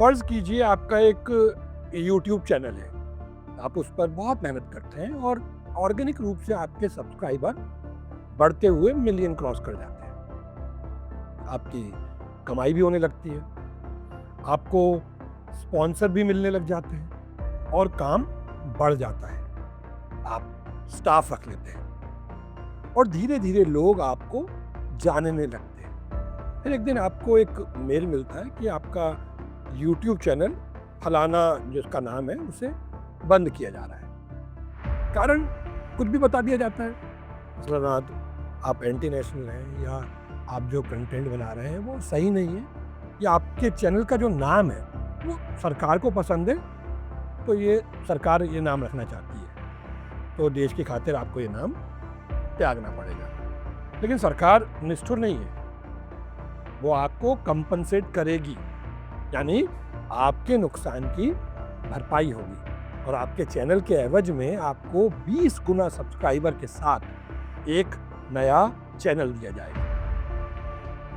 फर्ज कीजिए आपका एक यूट्यूब चैनल है, आप उस पर बहुत मेहनत करते हैं और ऑर्गेनिक रूप से आपके सब्सक्राइबर बढ़ते हुए मिलियन क्रॉस कर जाते हैं। आपकी कमाई भी होने लगती है, आपको स्पॉन्सर भी मिलने लग जाते हैं और काम बढ़ जाता है। आप स्टाफ रख लेते हैं और धीरे धीरे लोग आपको जानने लगते हैं। फिर एक दिन आपको एक मेल मिलता है कि आपका यूट्यूब चैनल फलाना जिसका नाम है उसे बंद किया जा रहा है। कारण कुछ भी बता दिया जाता है, मसलन आप एंटी नेशनल हैं या आप जो कंटेंट बना रहे हैं वो सही नहीं है या आपके चैनल का जो नाम है वो सरकार को पसंद है, तो ये सरकार ये नाम रखना चाहती है, तो देश की खातिर आपको ये नाम त्यागना पड़ेगा। लेकिन सरकार निष्ठुर नहीं है, वो आपको कंपनसेट करेगी, यानी आपके नुकसान की भरपाई होगी और आपके चैनल के एवज में आपको 20 गुना सब्सक्राइबर के साथ एक नया चैनल दिया जाएगा।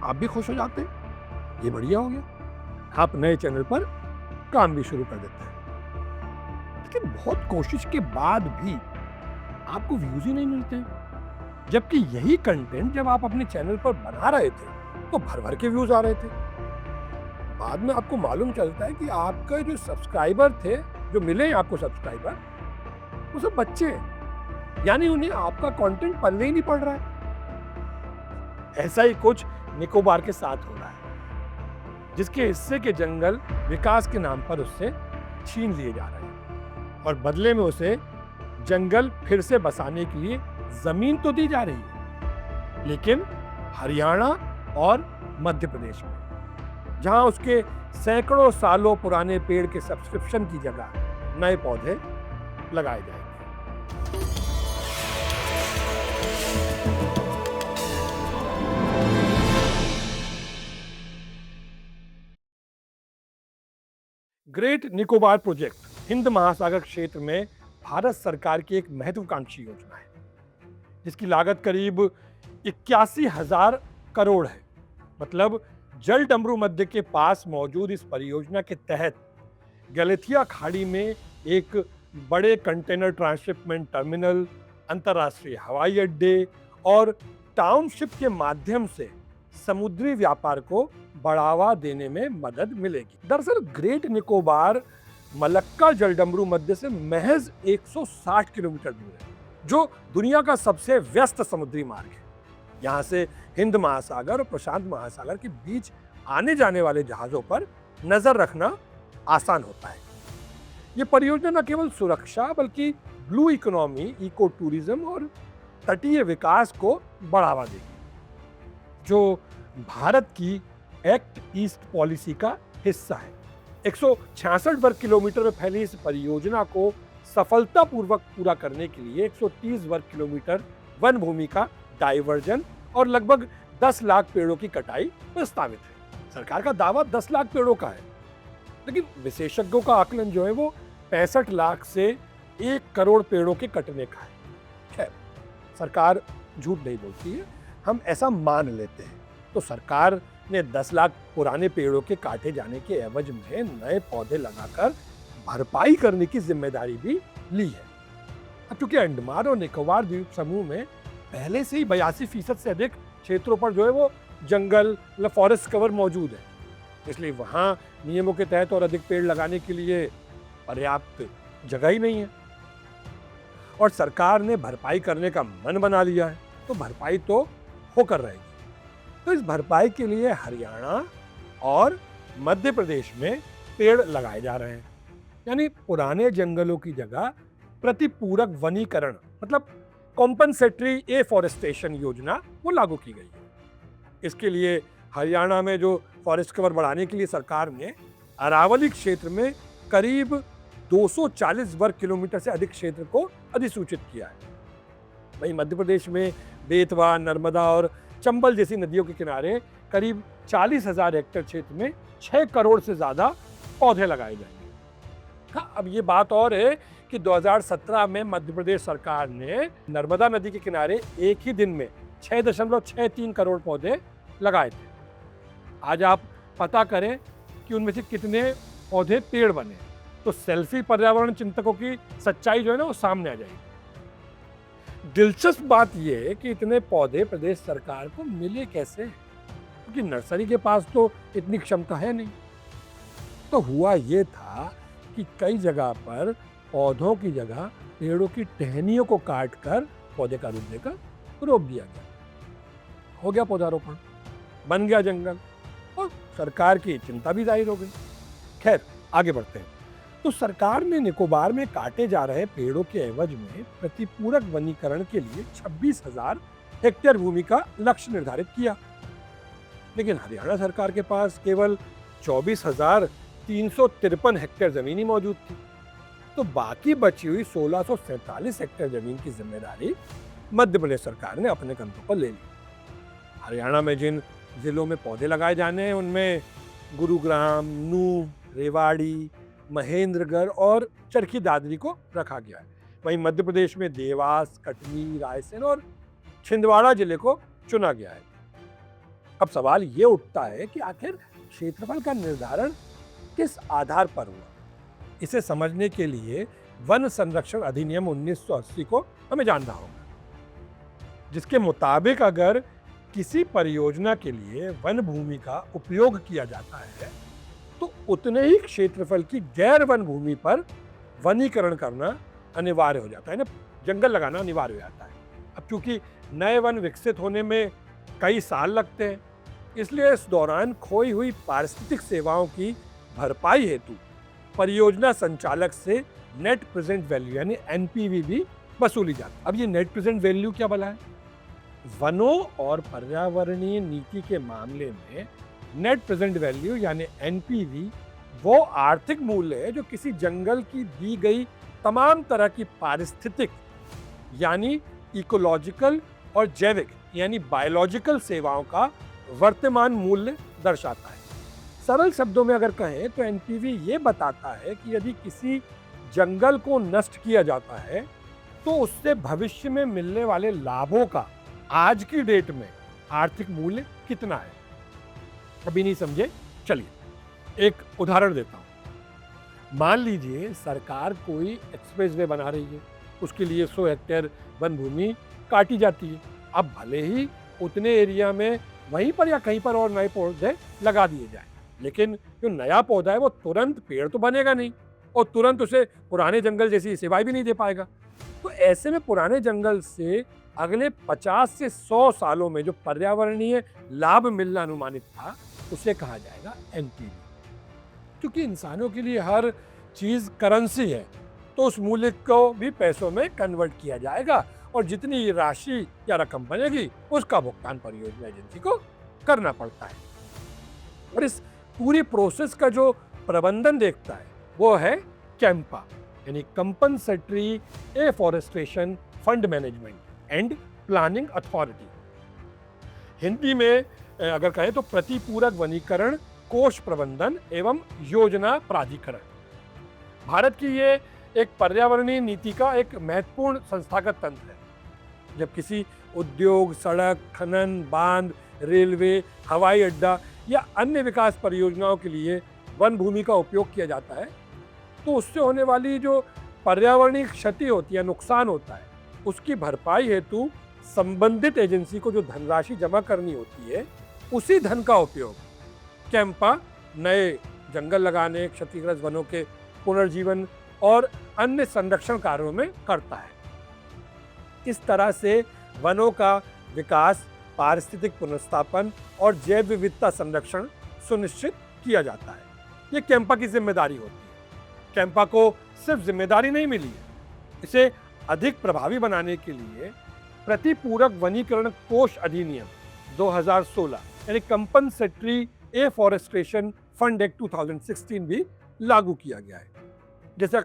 आप भी खुश हो जाते हैं, ये बढ़िया हो गया, आप नए चैनल पर काम भी शुरू कर देते हैं। लेकिन बहुत कोशिश के बाद भी आपको व्यूज ही नहीं मिलते, जबकि यही कंटेंट जब आप अपने चैनल पर बना रहे थे तो भर भर के व्यूज आ रहे थे। बाद में आपको मालूम चलता है कि आपका जो सब्सक्राइबर थे, जो मिले आपको सब्सक्राइबर, वो सब बच्चे हैं, यानी उन्हें आपका कंटेंट पल्ले ही नहीं पड़ रहा है। ऐसा ही कुछ निकोबार के साथ हो रहा है, जिसके हिस्से के जंगल विकास के नाम पर उससे छीन लिए जा रहे हैं और बदले में उसे जंगल फिर से बसाने के लिए जमीन तो दी जा रही है, लेकिन हरियाणा और मध्य प्रदेश में, जहां उसके सैकड़ों सालों पुराने पेड़ के सब्सक्रिप्शन की जगह नए पौधे लगाए जाएंगे। ग्रेट निकोबार प्रोजेक्ट हिंद महासागर क्षेत्र में भारत सरकार की एक महत्वाकांक्षी योजना है, जिसकी लागत करीब 81,000 करोड़ है। मतलब जल डमरू मध्य के पास मौजूद इस परियोजना के तहत गलेथिया खाड़ी में एक बड़े कंटेनर ट्रांसशिपमेंट टर्मिनल, अंतर्राष्ट्रीय हवाई अड्डे और टाउनशिप के माध्यम से समुद्री व्यापार को बढ़ावा देने में मदद मिलेगी। दरअसल ग्रेट निकोबार मलक्का जलडमरू मध्य से महज 160 किलोमीटर दूर है, जो दुनिया का सबसे व्यस्त समुद्री मार्ग है। यहाँ से हिंद महासागर और प्रशांत महासागर के बीच आने जाने वाले जहाजों पर नजर रखना आसान होता है। ये परियोजना न केवल सुरक्षा बल्कि ब्लू इकोनॉमी, इको टूरिज्म और तटीय विकास को बढ़ावा देगी, जो भारत की एक्ट ईस्ट पॉलिसी का हिस्सा है। 166 वर्ग किलोमीटर में फैली इस परियोजना को सफलतापूर्वक पूरा करने के लिए 130 वर्ग किलोमीटर वन भूमि का डाइवर्जन और लगभग 10 लाख पेड़ों की कटाई प्रस्तावित है। सरकार का दावा 10 लाख पेड़ों का है, लेकिन विशेषज्ञों का आकलन जो है वो 65 लाख से 1 करोड़ पेड़ों के कटने का है। खैर, सरकार झूठ नहीं बोलती है, हम ऐसा मान लेते हैं। तो सरकार ने 10 लाख पुराने पेड़ों के काटे जाने के एवज में नए पौधे लगाकर भरपाई करने की जिम्मेदारी भी ली है। अब चूंकि अंडमान और निकोबार द्वीप समूह में पहले से ही 82% से अधिक क्षेत्रों पर जो है वो जंगल या फॉरेस्ट कवर मौजूद है, इसलिए वहां नियमों के तहत और अधिक पेड़ लगाने के लिए पर्याप्त जगह ही नहीं है और सरकार ने भरपाई करने का मन बना लिया है, तो भरपाई तो होकर रहेगी। तो इस भरपाई के लिए हरियाणा और मध्य प्रदेश में पेड़ लगाए जा रहे हैं, यानी पुराने जंगलों की जगह प्रतिपूरक वनीकरण मतलब कॉम्पनसेटरी एफॉरेस्टेशन योजना वो लागू की गई है। इसके लिए हरियाणा में जो फॉरेस्ट कवर बढ़ाने के लिए सरकार ने अरावली क्षेत्र में करीब 240 वर्ग किलोमीटर से अधिक क्षेत्र को अधिसूचित किया है। वहीं मध्य प्रदेश में बेतवा, नर्मदा और चंबल जैसी नदियों के किनारे करीब 40,000 हेक्टेयर क्षेत्र में 6 करोड़ से ज्यादा पौधे लगाए जाएंगे। हाँ, अब ये बात और है कि 2017 में मध्य प्रदेश सरकार ने नर्मदा नदी के किनारे एक ही दिन में 6.63 करोड़ पौधे लगाए थे। आज आप पता करें कि उनमें से कितने पौधे पेड़ बने, तो सेल्फी पर्यावरण चिंतकों की सच्चाई जो है ना वो सामने आ जाएगी। दिलचस्प बात यह है कि इतने पौधे प्रदेश सरकार को मिले कैसे, क्योंकि नर्सरी के पास तो इतनी क्षमता है नहीं। तो हुआ ये था कि कई जगह पर पौधों की जगह पेड़ों की टहनियों को काटकर पौधे का रूप देकर रोक दिया गया। हो गया पौधारोपण, बन गया जंगल, और सरकार की चिंता भी जाहिर हो गई। खैर, आगे बढ़ते हैं। तो सरकार ने निकोबार में काटे जा रहे पेड़ों के एवज में प्रतिपूरक वनीकरण के लिए 26,000 हेक्टेयर भूमि का लक्ष्य निर्धारित किया। लेकिन हरियाणा सरकार के पास केवल 24,353 हेक्टेयर जमीन ही मौजूद थी। तो बाकी बची हुई 1,647 हेक्टेयर जमीन की जिम्मेदारी मध्य प्रदेश सरकार ने अपने कंधों पर ले ली। हरियाणा में जिन जिलों में पौधे लगाए जाने हैं उनमें गुरुग्राम, नूंह, रेवाड़ी, महेंद्रगढ़ और चरखी दादरी को रखा गया है। वहीं मध्य प्रदेश में देवास, कटनी, रायसेन और छिंदवाड़ा जिले को चुना गया है। अब सवाल ये उठता है कि आखिर क्षेत्रफल का निर्धारण किस आधार पर हुआ। इसे समझने के लिए वन संरक्षण अधिनियम 1980 को हमें जानना होगा, जिसके मुताबिक अगर किसी परियोजना के लिए वन भूमि का उपयोग किया जाता है तो उतने ही क्षेत्रफल की गैर वन भूमि पर वनीकरण करना अनिवार्य हो जाता है, ना जंगल लगाना अनिवार्य हो जाता है। अब चूंकि नए वन विकसित होने में कई साल लगते हैं, इसलिए इस दौरान खोई हुई पारिस्थितिक सेवाओं की भरपाई हेतु परियोजना संचालक से नेट प्रेजेंट वैल्यू यानी एनपीवी भी वसूली जाती है। अब ये नेट प्रेजेंट वैल्यू क्या भला है? वनों और पर्यावरणीय नीति के मामले में नेट प्रेजेंट वैल्यू यानी एनपीवी वो आर्थिक मूल्य है जो किसी जंगल की दी गई तमाम तरह की पारिस्थितिक यानी इकोलॉजिकल और जैविक यानी बायोलॉजिकल सेवाओं का वर्तमान मूल्य दर्शाता है। सरल शब्दों में अगर कहें तो एनपीवी ये बताता है कि यदि किसी जंगल को नष्ट किया जाता है तो उससे भविष्य में मिलने वाले लाभों का आज की डेट में आर्थिक मूल्य कितना है। अभी नहीं समझे? चलिए एक उदाहरण देता हूं। मान लीजिए सरकार कोई एक्सप्रेसवे बना रही है, उसके लिए 100 हेक्टेयर वन भूमि काटी जाती है। अब भले ही उतने एरिया में वहीं पर या कहीं पर और नए पौधे लगा दिए जाए, लेकिन जो नया पौधा है वो तुरंत पेड़ तो बनेगा नहीं और तुरंत उसे पुराने जंगल जैसी सेवाएं भी नहीं दे पाएगा। तो ऐसे में पुराने जंगल से अगले 50 से 100 सालों में जो पर्यावरणीय लाभ मिलना अनुमानित था उसे कहा जाएगा एनपीवी। क्योंकि इंसानों के लिए हर चीज करेंसी है तो उस मूल्य को भी पैसों में कन्वर्ट किया जाएगा और जितनी राशि या रकम बनेगी उसका भुगतान परियोजना एजेंसी को करना पड़ता है। और इस पूरी प्रोसेस का जो प्रबंधन देखता है वो है कैंपा यानी compensatory afforestation fund management and planning authority. Hindi में अगर कहें तो प्रतिपूरक वनीकरण कोष प्रबंधन एवं योजना प्राधिकरण। भारत की ये एक पर्यावरणीय नीति का एक महत्वपूर्ण संस्थागत तंत्र है। जब किसी उद्योग, सड़क, खनन, बांध, रेलवे, हवाई अड्डा या अन्य विकास परियोजनाओं के लिए वन भूमि का उपयोग किया जाता है तो उससे होने वाली जो पर्यावरणीय क्षति होती है, नुकसान होता है, उसकी भरपाई हेतु संबंधित एजेंसी को जो धनराशि जमा करनी होती है उसी धन का उपयोग कैंपा नए जंगल लगाने, क्षतिग्रस्त वनों के पुनर्जीवन और अन्य संरक्षण कार्यों में करता है। इस तरह से वनों का विकास, पारिस्थितिक पुनर्स्थापन और जैव विविधता संरक्षण सुनिश्चित किया जाता है। ये कैंपा की जिम्मेदारी होती है। कैंपा को सिर्फ जिम्मेदारी नहीं मिली है, इसे अधिक प्रभावी बनाने के लिए प्रतिपूरक वनीकरण कोष अधिनियम 2016 यानी कंपनसेटरी एफॉरेस्टेशन फंड एक्ट 2016 भी लागू किया गया है। जैसा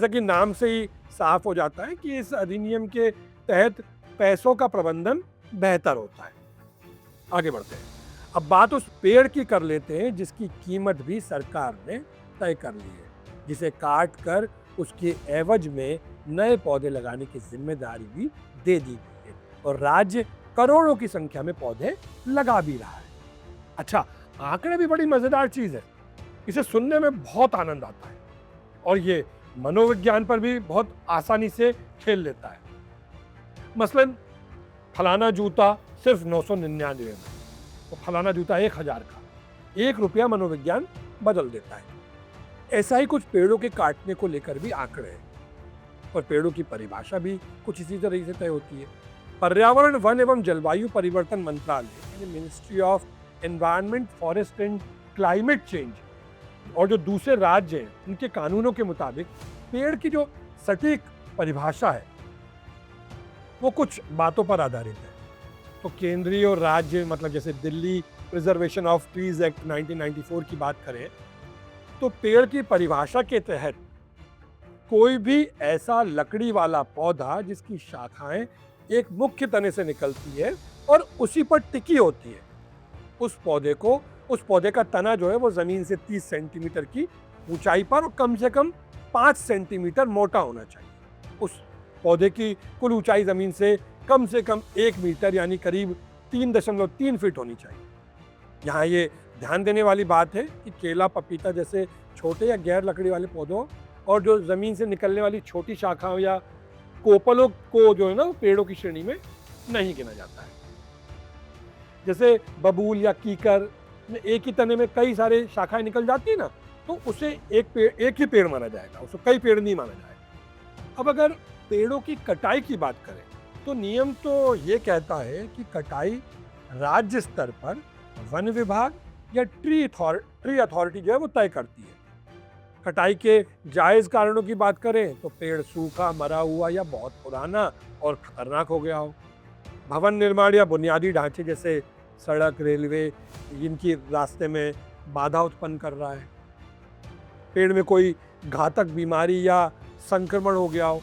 कि नाम से ही साफ हो जाता है कि इस अधिनियम के तहत पैसों का प्रबंधन बेहतर होता है। आगे बढ़ते हैं। अब बात उस पेड़ की कर लेते हैं जिसकी कीमत भी सरकार ने तय कर ली है, जिसे काट कर उसके एवज में नए पौधे लगाने की जिम्मेदारी भी दे दी गई है और राज्य करोड़ों की संख्या में पौधे लगा भी रहा है। अच्छा, आंकड़े भी बड़ी मजेदार चीज है। इसे सुनने में बहुत आनंद आता है और ये मनोविज्ञान पर भी बहुत आसानी से खेल लेता है। मसलन फलाना जूता सिर्फ 999 में, तो फलाना जूता 1000 का, 1 रुपया मनोविज्ञान बदल देता है। ऐसा ही कुछ पेड़ों के काटने को लेकर भी आंकड़े हैं और पेड़ों की परिभाषा भी कुछ इसी तरह से तय होती है। पर्यावरण, वन एवं जलवायु परिवर्तन मंत्रालय यानी ministry of environment, forest and climate change और जो दूसरे राज्य हैं उनके कानूनों के मुताबिक पेड़ की जो सटीक परिभाषा है वो कुछ बातों पर आधारित है। तो केंद्रीय और राज्य मतलब जैसे Delhi preservation of trees act 1994 की बात करें तो पेड़ की परिभाषा के तहत कोई भी ऐसा लकड़ी वाला पौधा जिसकी शाखाएं एक मुख्य तने से निकलती है और उसी पर टिकी होती है, उस पौधे का तना जो है वो जमीन से 30 सेंटीमीटर की ऊंचाई पर और कम से कम 5 सेंटीमीटर मोटा होना चाहिए। उस पौधे की कुल ऊंचाई जमीन से कम 1 मीटर यानी करीब 3.3 फीट होनी चाहिए। यहाँ ये ध्यान देने वाली बात है कि केला, पपीता जैसे छोटे या गैर लकड़ी वाले पौधों और जो जमीन से निकलने वाली छोटी शाखाओं या कोपलों को जो है ना पेड़ों की श्रेणी में नहीं गिना जाता है। जैसे बबूल या कीकर में एक ही तने में कई सारे शाखाएं निकल जाती है ना, तो उसे एक ही पेड़ माना जाएगा, उसे कई पेड़ नहीं माना जाएगा। अब अगर पेड़ों की कटाई की बात करें तो नियम तो ये कहता है कि कटाई राज्य स्तर पर वन विभाग या ट्री अथॉरिटी जो है वो तय करती है। कटाई के जायज कारणों की बात करें तो पेड़ सूखा, मरा हुआ या बहुत पुराना और खतरनाक हो गया हो। भवन निर्माण या बुनियादी ढांचे जैसे सड़क, रेलवे इनकी रास्ते में बाधा उत्पन्न कर रहा है। पेड़ में कोई घातक बीमारी या संक्रमण हो गया हो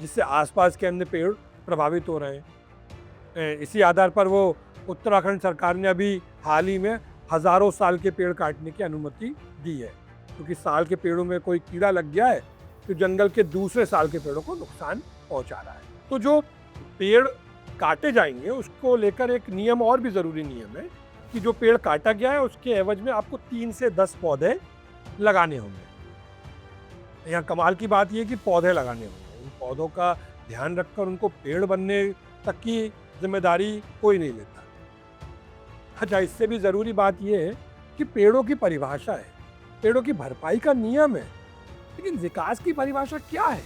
जिससे आसपास के अन्य पेड़ प्रभावित हो रहे हैं। इसी आधार पर वो उत्तराखंड सरकार ने अभी हाल ही में हजारों साल के पेड़ काटने की अनुमति दी है, क्योंकि साल के पेड़ों में कोई कीड़ा लग गया है तो जंगल के दूसरे साल के पेड़ों को नुकसान पहुंचा रहा है। तो जो पेड़ काटे जाएंगे उसको लेकर एक नियम और भी जरूरी नियम है कि जो पेड़ काटा गया है उसके एवज में आपको 3 से 10 पौधे लगाने होंगे। यहाँ कमाल की बात यह कि पौधे लगाने होंगे, उन पौधों का ध्यान रखकर उनको पेड़ बनने तक की जिम्मेदारी कोई नहीं लेता। अच्छा, इससे भी जरूरी बात यह है कि पेड़ों की परिभाषा है, पेड़ों की भरपाई का नियम है, लेकिन विकास की परिभाषा क्या है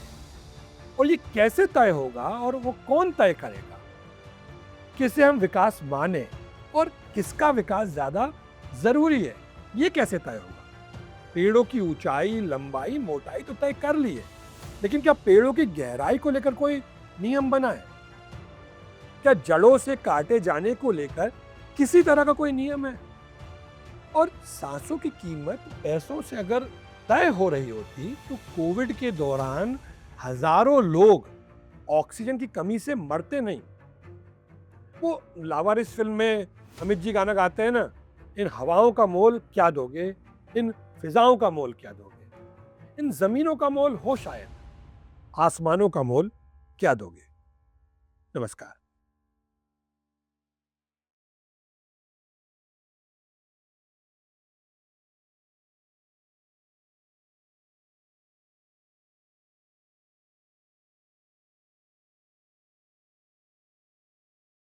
और ये कैसे तय होगा और वो कौन तय करेगा? किसे हम विकास माने और किसका विकास ज्यादा जरूरी है, ये कैसे तय होगा? पेड़ों की ऊंचाई, लंबाई, मोटाई तो तय कर ली है, लेकिन क्या पेड़ों की गहराई को लेकर कोई नियम बना है? क्या जड़ों से काटे जाने को लेकर किसी तरह का कोई नियम है? और सांसों की कीमत पैसों से अगर तय हो रही होती तो कोविड के दौरान हजारों लोग ऑक्सीजन की कमी से मरते नहीं। वो लावारिस फिल्म में अमित जी गाना गाते हैं ना, इन हवाओं का मोल क्या दोगे, इन फिजाओं का मोल क्या दोगे, इन जमीनों का मोल हो शायद, आसमानों का मोल क्या दोगे। नमस्कार।